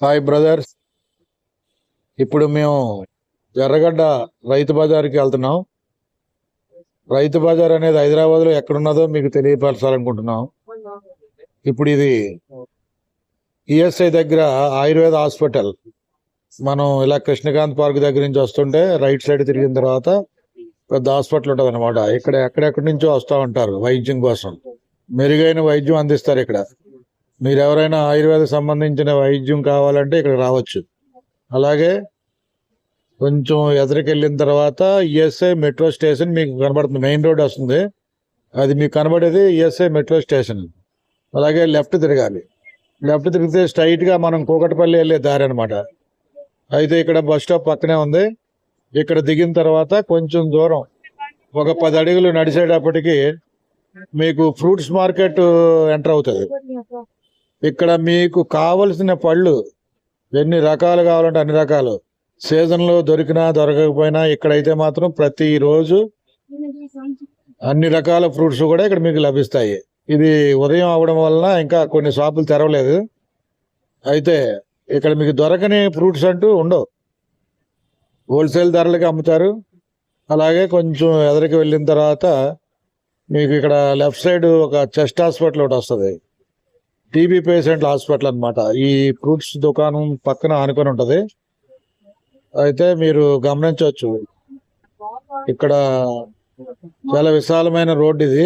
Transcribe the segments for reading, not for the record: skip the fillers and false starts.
Hi brothers. ఇప్పుడు మేము ఎర్రగడ్డ రైతు బజార్కి వెళ్తున్నాం. రైతు బజార్ అనేది హైదరాబాద్లో ఎక్కడున్నదో మీకు తెలియపరచాలనుకుంటున్నాం. ఇప్పుడు ఇది ఈఎస్ఐ దగ్గర ఆయుర్వేద హాస్పిటల్. మనం ఇలా కృష్ణకాంత్ పార్క్ దగ్గర నుంచి వస్తుంటే రైట్ సైడ్ తిరిగిన తర్వాత పెద్ద హాస్పిటల్ ఉంటుంది అనమాట. ఇక్కడ ఎక్కడెక్కడి నుంచో వస్తూ ఉంటారు వైద్యం కోసం. మెరుగైన వైద్యం అందిస్తారు ఇక్కడ. మీరు ఎవరైనా ఆయుర్వేద సంబంధించిన వైద్యం కావాలంటే ఇక్కడ రావచ్చు. అలాగే కొంచెం ఎదురుకెళ్ళిన తర్వాత ఈఎస్ఐ మెట్రో స్టేషన్ మీకు కనబడుతుంది. మెయిన్ రోడ్ వస్తుంది, అది మీకు కనబడేది ఈఎస్ఐ మెట్రో స్టేషన్. అలాగే లెఫ్ట్ తిరగాలి. లెఫ్ట్ తిరిగితే స్ట్రైట్గా మనం కూకట్పల్లి వెళ్ళే దారి అనమాట. అయితే ఇక్కడ బస్ స్టాప్ పక్కనే ఉంది. ఇక్కడ దిగిన తర్వాత కొంచెం దూరం ఒక 10 అడుగులు నడిచేటప్పటికి మీకు ఫ్రూట్స్ మార్కెట్ ఎంటర్ అవుతుంది. ఇక్కడ మీకు కావలసిన పళ్ళు ఎన్ని రకాలు కావాలంటే అన్ని రకాలు, సీజన్లో దొరికినా దొరకకపోయినా ఇక్కడైతే మాత్రం ప్రతిరోజు అన్ని రకాల ఫ్రూట్స్ కూడా ఇక్కడ మీకు లభిస్తాయి. ఇది ఉదయం అవడం వలన ఇంకా కొన్ని షాపులు తెరవలేదు. అయితే ఇక్కడ మీకు దొరకని ఫ్రూట్స్ అంటూ ఉండవు, హోల్సేల్ ధరలకి అమ్ముతారు. అలాగే కొంచెం ఎదరికి వెళ్ళిన తర్వాత మీకు ఇక్కడ లెఫ్ట్ సైడ్ ఒక చెస్ట్ హాస్పిటల్ ఒకటి వస్తుంది. టీబీ పేషెంట్ల హాస్పిటల్ అనమాట. ఈ ఫ్రూట్స్ దుకాణం పక్కన ఆనుకొని ఉంటుంది. అయితే మీరు గమనించవచ్చు, ఇక్కడ చాలా విశాలమైన రోడ్ ఇది.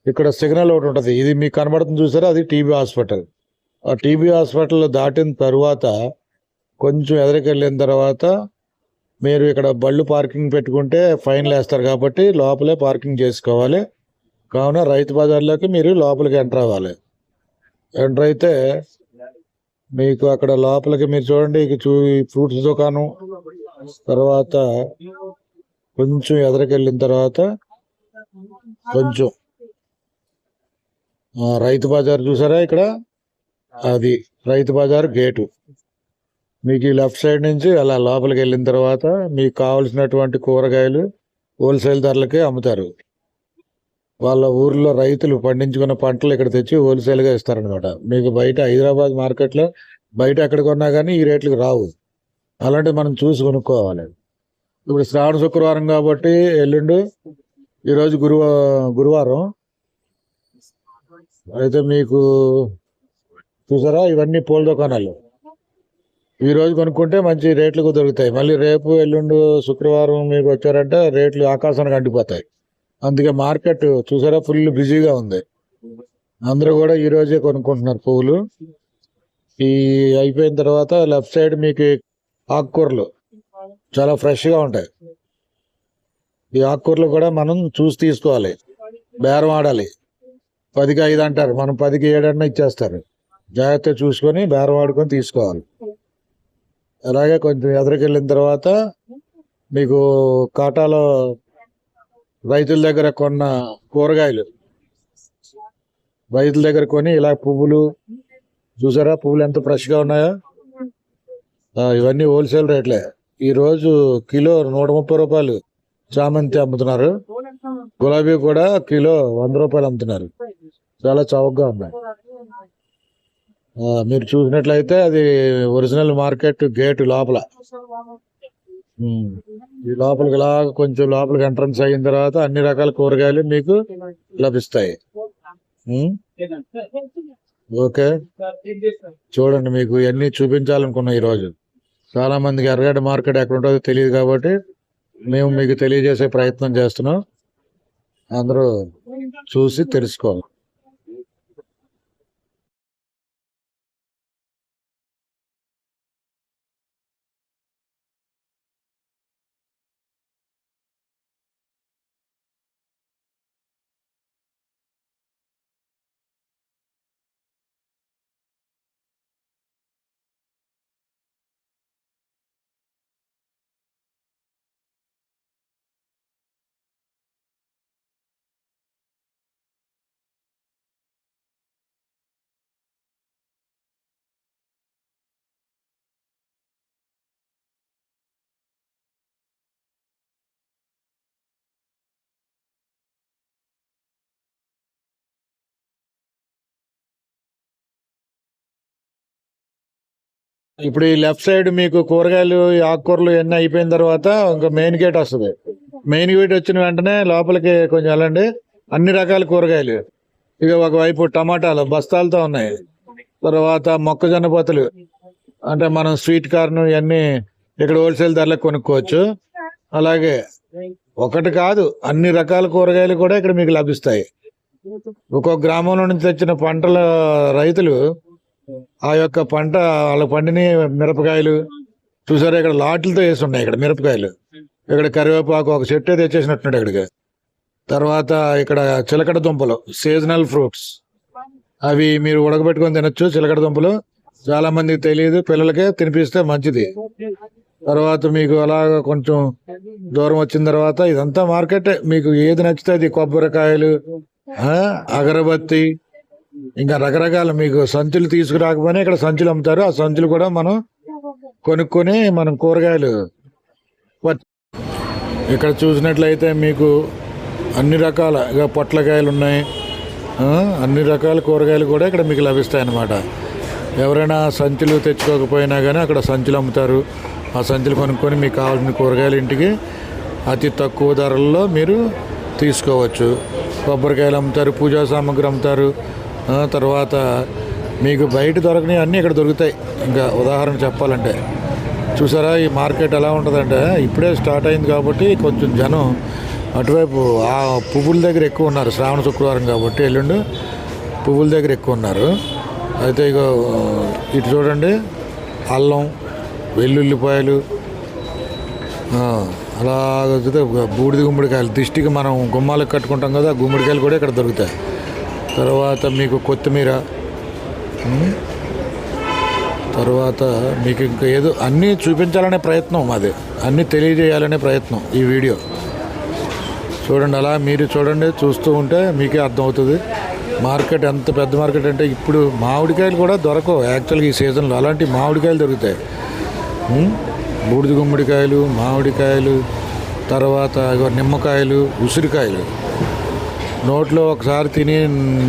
ఇక్కడ సిగ్నల్ ఒకటి ఉంటుంది, ఇది మీకు కనబడుతుంది చూసారా, అది టీబీ హాస్పిటల్. ఆ టీబీ హాస్పిటల్ దాటిన తర్వాత కొంచెం ఎదరికి వెళ్ళిన తర్వాత మీరు ఇక్కడ బళ్ళు పార్కింగ్ పెట్టుకుంటే ఫైన్లు వేస్తారు, కాబట్టి లోపలే పార్కింగ్ చేసుకోవాలి. కావున రైతు బజార్లోకి మీరు లోపలికి ఎంటర్ అవ్వాలి. ఎంటర్ అయితే మీకు అక్కడ లోపలికి మీరు చూడండి, ఫ్రూట్స్ దుకాణం తర్వాత కొంచెం ఎదరికెళ్ళిన తర్వాత కొంచెం రైతు బజార్ చూసారా, ఇక్కడ అది రైతు బజార్ గేటు. మీకు ఈ లెఫ్ట్ సైడ్ నుంచి అలా లోపలికి వెళ్ళిన తర్వాత మీకు కావలసినటువంటి కూరగాయలు హోల్సేల్ ధరలకే అమ్ముతారు. వాళ్ళ ఊర్లో రైతులు పండించుకున్న పంటలు ఇక్కడ తెచ్చి హోల్సేల్గా ఇస్తారనమాట. మీకు బయట హైదరాబాద్ మార్కెట్లో బయట ఎక్కడ కొన్నా కానీ ఈ రేట్లకు రావు. అలాంటివి మనం చూసి కొనుక్కోవాలి. ఇప్పుడు శ్రావణ శుక్రవారం కాబట్టి ఎల్లుండి, ఈరోజు గురువారం. అయితే మీకు చూసారా, ఇవన్నీ పూల దుకాణాలు. ఈరోజు కొనుక్కుంటే మంచి రేట్లకు దొరుకుతాయి. మళ్ళీ రేపు ఎల్లుండి శుక్రవారం మీకు వచ్చారంటే రేట్లు ఆకాశానికి అంటిపోతాయి. అందుకే మార్కెట్ చూసారా ఫుల్ బిజీగా ఉంది. అందరూ కూడా ఈరోజే కొనుక్కుంటున్నారు పువ్వులు. ఈ అయిపోయిన తర్వాత లెఫ్ట్ సైడ్ మీకు ఆకుకూరలు చాలా ఫ్రెష్గా ఉంటాయి. ఈ ఆకుకూరలు కూడా మనం చూసి తీసుకోవాలి, బేరం ఆడాలి. 10కి 5 అంటారు, మనం 10కి 7 అన్నా ఇచ్చేస్తారు. జాగ్రత్తగా చూసుకొని బేరం ఆడుకొని తీసుకోవాలి. అలాగే కొంచెం ఎదురుకెళ్ళిన తర్వాత మీకు కాటాలో రైతుల దగ్గర కొన్న కూరగాయలు, రైతుల దగ్గర కొని ఇలా పువ్వులు చూసారా, పువ్వులు ఎంత ఫ్రెష్గా ఉన్నాయో. ఇవన్నీ హోల్సేల్ రేట్లే. ఈరోజు కిలో 130 రూపాయలు చామంతి అమ్ముతున్నారు. గులాబీ కూడా కిలో 100 రూపాయలు అమ్ముతున్నారు. చాలా చౌకగా ఉన్నాయి. మీరు చూసినట్లయితే అది ఒరిజినల్ మార్కెట్ గేటు లోపల. ఈ లోపలికి ఇలా కొంచెం లోపలికి ఎంట్రన్స్ అయిన తర్వాత అన్ని రకాల కూరగాయలు మీకు లభిస్తాయి. ఓకే, చూడండి, మీకు ఇవన్నీ చూపించాలనుకున్నా. ఈరోజు చాలా మందికి ఎర్రగడ్డ మార్కెట్ ఎక్కడ ఉంటుందో తెలియదు, కాబట్టి మేము మీకు తెలియజేసే ప్రయత్నం చేస్తున్నాం. అందరూ చూసి తెలుసుకోవాలి. ఇప్పుడు ఈ లెఫ్ట్ సైడ్ మీకు కూరగాయలు ఈ ఆకుకూరలు ఇవన్నీ అయిపోయిన తర్వాత ఇంకా మెయిన్ గేట్ వస్తుంది. మెయిన్ గేట్ వచ్చిన వెంటనే లోపలికి కొంచెం వెళ్ళండి. అన్ని రకాల కూరగాయలు, ఇక ఒకవైపు టమాటాలు బస్తాలతో ఉన్నాయి. తర్వాత మొక్కజొన్న పొత్తులు, అంటే మనం స్వీట్ కార్న్ ఇవన్నీ ఇక్కడ హోల్సేల్ ధరలకు కొనుక్కోవచ్చు. అలాగే ఒకటి కాదు, అన్ని రకాల కూరగాయలు కూడా ఇక్కడ మీకు లభిస్తాయి. ఒక్కొక్క గ్రామంలో నుంచి తెచ్చిన పంటల రైతులు ఆ యొక్క పంట వాళ్ళ పండిన మిరపకాయలు చూసారా, ఇక్కడ లాట్లతో వేసి ఉన్నాయి. ఇక్కడ మిరపకాయలు, ఇక్కడ కరివేపాకు ఒక చెట్టే తెచ్చేసినట్టున్నాడు ఇక్కడికి. తర్వాత ఇక్కడ చిలకడ దుంపలు, సీజనల్ ఫ్రూట్స్, అవి మీరు ఉడకబెట్టుకొని తినొచ్చు. చిలకడ దుంపలు చాలా మందికి తెలియదు, పిల్లలకే తినిపిస్తే మంచిది. తర్వాత మీకు అలాగ కొంచెం దూరం వచ్చిన తర్వాత ఇదంతా మార్కెట్. మీకు ఏది నచ్చితే అది, కొబ్బరికాయలు, అగరబత్తి, ఇంకా రకరకాల మీకు సంచులు తీసుకురాకపోయినా ఇక్కడ సంచులు అమ్ముతారు. ఆ సంచులు కూడా మనం కొనుక్కొని మనం కూరగాయలు ఇక్కడ చూసినట్లయితే మీకు అన్ని రకాల ఇక పొట్లకాయలు ఉన్నాయి. అన్ని రకాల కూరగాయలు కూడా ఇక్కడ మీకు లభిస్తాయి అన్నమాట. ఎవరైనా సంచులు తెచ్చుకోకపోయినా కానీ అక్కడ సంచులు అమ్ముతారు. ఆ సంచులు కొనుక్కొని మీకు కావాల్సిన కూరగాయలు ఇంటికి అతి తక్కువ ధరల్లో మీరు తీసుకోవచ్చు. కొబ్బరికాయలు అమ్ముతారు, పూజా సామాగ్రి అమ్ముతారు. తర్వాత మీకు బయట దొరకని అన్నీ ఇక్కడ దొరుకుతాయి. ఇంకా ఉదాహరణ చెప్పాలంటే చూసారా ఈ మార్కెట్ ఎలా ఉంటుందంటే, ఇప్పుడే స్టార్ట్ అయింది కాబట్టి కొంచెం జనం అటువైపు ఆ పువ్వుల దగ్గర ఎక్కువ ఉన్నారు. శ్రావణ శుక్రవారం కాబట్టి ఎల్లుండి పువ్వుల దగ్గర ఎక్కువ ఉన్నారు. అయితే ఇక ఇటు చూడండి, అల్లం, వెల్లుల్లిపాయలు, అలాగే బూడిద గుమ్మడికాయలు, దిష్టికి మనం గుమ్మాలకు కట్టుకుంటాం కదా, గుమ్మడికాయలు కూడా ఇక్కడ దొరుకుతాయి. తర్వాత మీకు కొత్తిమీర, తర్వాత మీకు ఇంకా ఏదో అన్నీ చూపించాలనే ప్రయత్నం మాది, అన్నీ తెలియజేయాలనే ప్రయత్నం ఈ వీడియో. చూడండి, అలా మీరు చూడండి, చూస్తూ ఉంటే మీకే అర్థమవుతుంది మార్కెట్ ఎంత పెద్ద మార్కెట్ అంటే. ఇప్పుడు మామిడికాయలు కూడా దొరకవు యాక్చువల్గా ఈ సీజన్లో, అలాంటి మామిడికాయలు దొరుకుతాయి. బూడిద గుమ్మడికాయలు, మామిడికాయలు, తర్వాత నిమ్మకాయలు, ఉసిరికాయలు. నోట్లో ఒకసారి తిని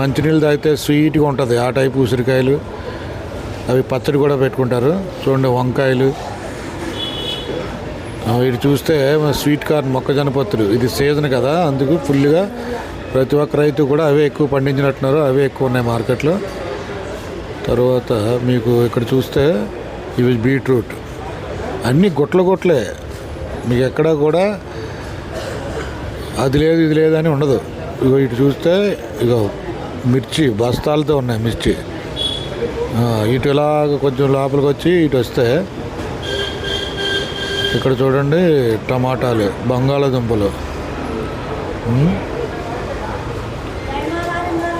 మంచినీళ్ళు తాగితే స్వీట్గా ఉంటుంది ఆ టైపు ఉసిరికాయలు. అవి పచ్చడి కూడా పెట్టుకుంటారు. చూడండి, వంకాయలు, ఇటు చూస్తే స్వీట్ కార్న్, మొక్కజొన్న పొత్తులు. ఇది సీజన్ కదా, అందుకు ఫుల్గా ప్రతి ఒక్క రైతు కూడా అవే ఎక్కువ పండించినట్టున్నారు. అవే ఎక్కువ ఉన్నాయి మార్కెట్లో. తర్వాత మీకు ఇక్కడ చూస్తే ఇవి బీట్రూట్, అన్నీ గుట్లే. మీకు ఎక్కడ కూడా అది లేదు ఇది లేదని ఉండదు. ఇగో ఇటు చూస్తే ఇగో మిర్చి బస్తాలతో ఉన్నాయి మిర్చి. ఇటు ఇలాగ కొంచెం లోపలికి వచ్చి ఇటు వస్తే ఇక్కడ చూడండి టమాటాలు, బంగాళాదుంపలు.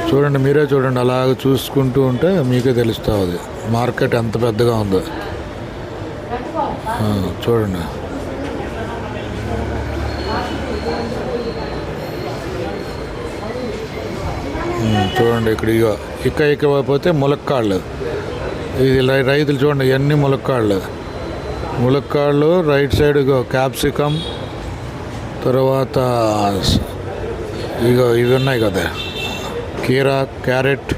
చూడండి, మీరే చూడండి, అలాగ చూసుకుంటూ ఉంటే మీకే తెలుస్తుంది మార్కెట్ ఎంత పెద్దగా ఉందో. చూడండి, చూడండి ఇక్కడ ఇకపోతే ములక్కాళ్ళు. ఇది రైతులు చూడండి, ఇవన్నీ ములక్కాళ్ళు రైట్ సైడ్ క్యాప్సికమ్, తర్వాత ఇవి ఉన్నాయి కదా కీరా, క్యారెట్.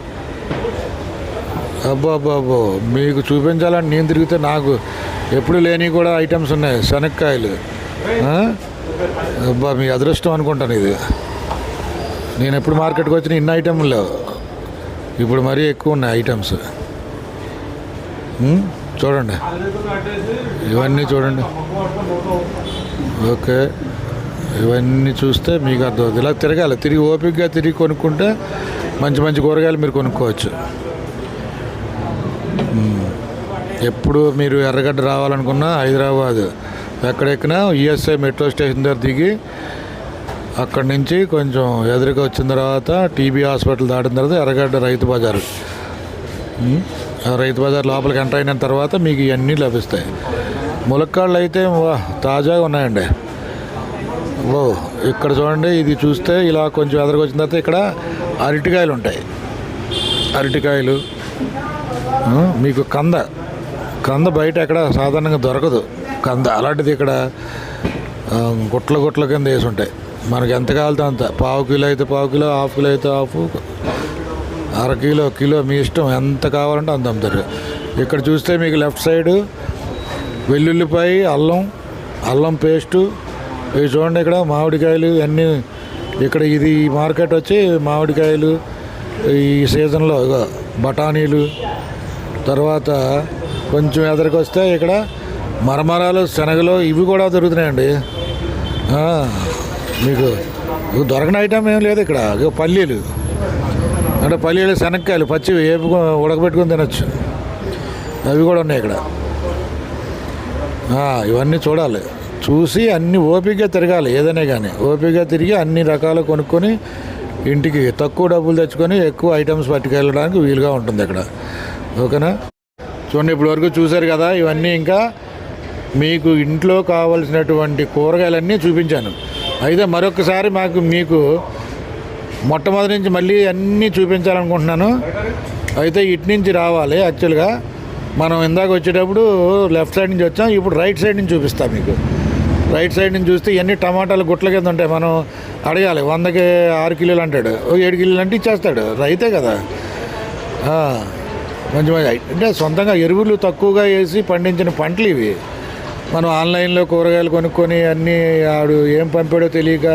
అబ్బో మీకు చూపించాలని నేను తిరిగితే నాకు ఎప్పుడు లేని కూడా ఐటమ్స్ ఉన్నాయి. శనక్కాయలు, అబ్బా మీ అదృష్టం అనుకుంటాను ఇది. నేను ఎప్పుడు మార్కెట్కి వచ్చిన ఇన్ని ఐటమ్లు లేవు, ఇప్పుడు మరీ ఎక్కువ ఉన్నాయి ఐటమ్స్. చూడండి, ఇవన్నీ చూడండి. ఓకే, ఇవన్నీ చూస్తే మీకు అర్థమవుతుంది. ఇలా తిరగాలి, తిరిగి ఓపికగా తిరిగి కొనుక్కుంటే మంచి మంచి కూరగాయలు మీరు కొనుక్కోవచ్చు. ఎప్పుడు మీరు ఎర్రగడ్డ రావాలనుకున్నా హైదరాబాద్ ఎక్కడెక్కినా ఈఎస్ఐ మెట్రో స్టేషన్ దగ్గర దిగి అక్కడి నుంచి కొంచెం ఎదురుగా వచ్చిన తర్వాత టీబీ హాస్పిటల్ దాటిన తర్వాత ఎర్రగడ్డ రైతు బజారు. రైతు బజార్ లోపలికి ఎంటర్ అయిన తర్వాత మీకు ఇవన్నీ లభిస్తాయి. ములక్కాళ్ళు అయితే తాజాగా ఉన్నాయండి. ఇక్కడ చూడండి, ఇది చూస్తే ఇలా కొంచెం ఎదురుగా వచ్చిన తర్వాత ఇక్కడ అరటికాయలు ఉంటాయి. అరటికాయలు మీకు కంద బయట ఎక్కడ సాధారణంగా దొరకదు. కంద అలాంటిది ఇక్కడ గుట్ల కింద వేసి ఉంటాయి. మనకి ఎంత కావాలితే అంత, పావు కిలో అయితే పావు కిలో, హాఫ్ కిలో అయితే హాఫ్, అర కిలో, కిలో మీ ఇష్టం, ఎంత కావాలంటే అంత అమ్ముతారు. ఇక్కడ చూస్తే మీకు లెఫ్ట్ సైడు వెల్లుల్లిపాయ, అల్లం పేస్టు, ఇవి చూడండి. ఇక్కడ మామిడికాయలు అన్నీ. ఇక్కడ ఇది మార్కెట్ వచ్చి మామిడికాయలు ఈ సీజన్లో బఠానీలు, తర్వాత కొంచెం ఎదరికి వస్తే ఇక్కడ మరమరాలు, శనగలు ఇవి కూడా దొరుకుతున్నాయండి. మీకు దొరకని ఐటమ్ ఏం లేదు ఇక్కడ. పల్లీలు అంటే పల్లీలు, శనక్కాయలు పచ్చివి వేపు ఉడకబెట్టుకొని తినచ్చు, అవి కూడా ఉన్నాయి ఇక్కడ. ఇవన్నీ చూడాలి, చూసి అన్ని ఓపికగా తిరగాలి. ఏదైనా కానీ ఓపికగా తిరిగి అన్ని రకాలు కొనుక్కొని ఇంటికి తక్కువ డబ్బులు తెచ్చుకొని ఎక్కువ ఐటమ్స్ పట్టుకెళ్ళడానికి వీలుగా ఉంటుంది ఇక్కడ. ఓకేనా? చూడండి, ఇప్పటి వరకు చూశారు కదా. ఇవన్నీ ఇంకా మీకు ఇంట్లో కావలసినటువంటి కూరగాయలన్నీ చూపించాను. అయితే మరొకసారి మీకు మొట్టమొదటి నుంచి మళ్ళీ అన్నీ చూపించాలనుకుంటున్నాను. అయితే ఇటు నుంచి రావాలి. యాక్చువల్గా మనం ఇందాక వచ్చేటప్పుడు లెఫ్ట్ సైడ్ నుంచి వచ్చాం, ఇప్పుడు రైట్ సైడ్ నుంచి చూపిస్తాం మీకు. రైట్ సైడ్ నుంచి చూస్తే ఇవన్నీ టమాటాలు గుట్ల కింద ఉంటాయి. మనం అడగాలి, 100కి 6 కిలోలు అంటాడు, 7 కిలోలు అంటే ఇచ్చేస్తాడు. రైతే కదా. మంచి అంటే సొంతంగా ఎరువులు తక్కువగా వేసి పండించిన పంటలు ఇవి. మనం ఆన్లైన్లో కూరగాయలు కొనుక్కొని అన్నీ ఆడు ఏం పంపాడో తెలియక,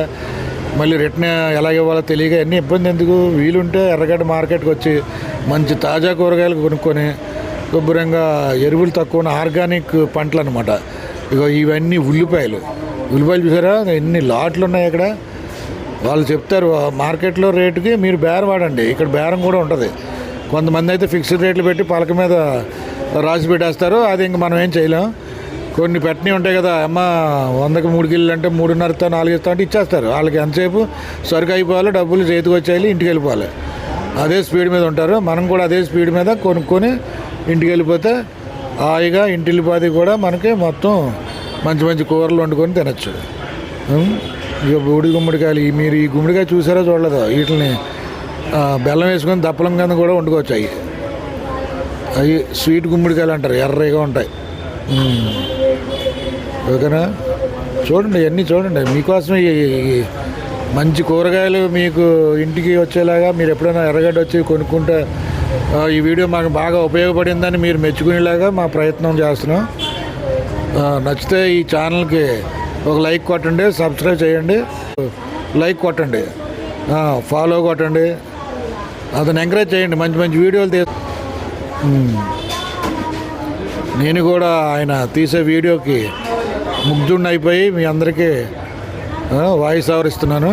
మళ్ళీ రిటర్న్ ఎలా ఇవ్వాలో తెలియక అన్నీ ఇబ్బంది ఎందుకు. వీలుంటే ఎర్రగడ్డ మార్కెట్కి వచ్చి మంచి తాజా కూరగాయలు కొనుక్కొని శుభ్రంగా ఎరువులు తక్కువ ఉన్న ఆర్గానిక్ పంటలు అనమాట. ఇవన్నీ ఉల్లిపాయలు చూసారా, ఎన్ని లాట్లు ఉన్నాయి ఇక్కడ. వాళ్ళు చెప్తారు మార్కెట్లో రేటుకి మీరు బేరం వాడండి. ఇక్కడ బేరం కూడా ఉంటుంది. కొంతమంది అయితే ఫిక్స్డ్ రేట్లు పెట్టి పలక మీద రాసి పెట్టేస్తారు. అది ఇంక మనం ఏం చేయలేం. కొన్ని పెట్టినవి ఉంటాయి కదా, అమ్మ 100కి 3 కిలోలు అంటే 3.5 ఇస్తా, 4 ఇస్తా అంటే ఇచ్చేస్తారు. వాళ్ళకి ఎంతసేపు సరుకు అయిపోవాలి, డబ్బులు చేతికి వచ్చేయాలి, ఇంటికి వెళ్ళిపోవాలి. అదే స్పీడ్ మీద ఉంటారు. మనం కూడా అదే స్పీడ్ మీద కొనుక్కొని ఇంటికి వెళ్ళిపోతే హాయిగా ఇంటిల్లిపాది కూడా మనకి మొత్తం మంచి మంచి కూరలు వండుకొని తినచ్చు. ఇక బూడి గుమ్మడికాయలు, మీరు ఈ గుమ్మడికాయ చూసారో చూడలేదో, వీటిని బెల్లం వేసుకొని దప్పలం కింద కూడా వండుకోవచ్చు. అవి స్వీట్ గుమ్మడికాయలు అంటారు, ఎర్రగా ఉంటాయి. ఓకేనా? చూడండి, ఇవన్నీ చూడండి. మీకోసమే మంచి కూరగాయలు మీకు ఇంటికి వచ్చేలాగా మీరు ఎప్పుడైనా ఎర్రగడ్డ వచ్చి కొనుక్కుంటే ఈ వీడియో మాకు బాగా ఉపయోగపడిందని మీరు మెచ్చుకునేలాగా మా ప్రయత్నం చేస్తున్నాం. నచ్చితే ఈ ఛానల్కి ఒక లైక్ కొట్టండి, సబ్స్క్రైబ్ చేయండి, లైక్ కొట్టండి, ఫాలో కొట్టండి, అతను ఎంకరేజ్ చేయండి. మంచి మంచి వీడియోలు నేను కూడా ఆయన తీసే వీడియోకి ముగ్ధుడిని అయిపోయి మీ అందరికీ వాయిస్ ఓవర్ ఇస్తున్నాను.